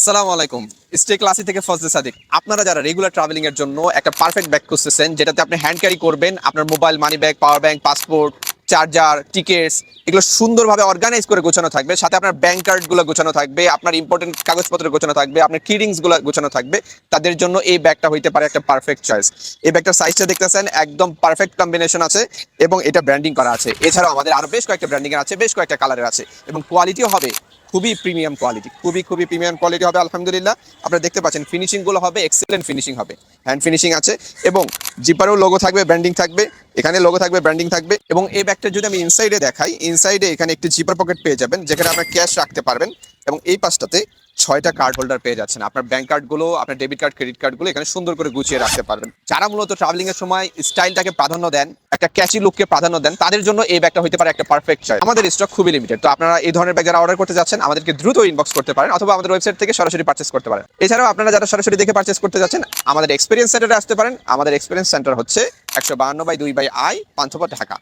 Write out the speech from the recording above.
আসসালামু আলাইকুম। Stay classy থেকে ফজলে সাদিক। আপনারা যারা রেগুলার ট্রাভেলিং এর জন্য একটা পারফেক্ট ব্যাগ খুঁজতেছেন, যেটাতে আপনি হ্যান্ড ক্যারি করবেন, আপনার mobile, money bag, power bank, passport, charger, tickets এগুলো সুন্দরভাবে অর্গানাইজ করে গোছানো থাকবে, সাথে আপনার ব্যাংক কার্ডগুলো গোছানো থাকবে, আপনার ইম্পর্টেন্ট কাগজপত্র গোছানো থাকবে, আপনার কিডিংসগুলো গোছানো থাকবে, তাদের জন্য এই ব্যাগটা হইতে পারে একটা পারফেক্ট চয়েস। এই ব্যাগটার সাইজটা দেখতেছেন, একদম পারফেক্ট কম্বিনেশন আছে এবং এটা ব্র্যান্ডিং করা আছে। এছাড়াও আমাদের আরো বেশ কয়েকটা ব্র্যান্ডিং আছে, বেশ কয়েকটা কালারের আছে এবং কোয়ালিটিও হবে খুবই প্রিমিয়াম কোয়ালিটি, খুবই প্রিমিয়াম কোয়ালিটি হবে আলহামদুলিল্লাহ। আপনারা দেখতে পাচ্ছেন ফিনিশিংগুলো হবে এক্সেলেন্ট ফিনিশিং হবে, হ্যান্ড ফিনিশিং আছে এবং জিপারেও লোগো থাকবে, ব্র্যান্ডিং থাকবে, এখানে লোগো থাকবে, ব্র্যান্ডিং থাকবে। এবং এই ব্যাগটা যদি আমি ইনসাইডে দেখাই, ইনসাইডে এখানে একটি জিপার পকেট পেয়ে যাবেন, যেখানে আপনার ক্যাশ রাখতে পারবেন এবং এই পাশটাতে 6টা কার্ড হোল্ডার পেয়ে যাচ্ছেন। আপনার ব্যাংক কার্ডগুলো, আপনার ডেবিট কার্ড, ক্রেডিট কার্ডগুলো এখানে সুন্দর করে গুছিয়ে রাখতে পারবেন। যারা মূলত ট্রাভেলিং এর সময় স্টাইলটাকে প্রাধান্য দেন, একটা ক্যাচি লুককে প্রাধান্য দেন, তাদের জন্য এই ব্যাগটা হতে পারে একটা পারফেক্ট চয়েস। আমাদের স্টক খুবই লিমিটেড, তো আপনারা এই ধরনের ব্যাগ যারা অর্ডার করতে যাচ্ছেন আমাদেরকে দ্রুত ইনবক্স করতে পারেন অথবা আমাদের ওয়েবসাইট থেকে সরাসরি পারচেস করতে পারেন। এছাড়াও আপনারা যারা সরাসরি দেখে পারচেস করতে যাচ্ছেন আমাদের এক্সপেরিয়েন্স সেন্টারে আসতে পারেন। আমাদের এক্সপেরিয়েন্স সেন্টার হচ্ছে 152/2/I, পান্থপথ, ঢাকা।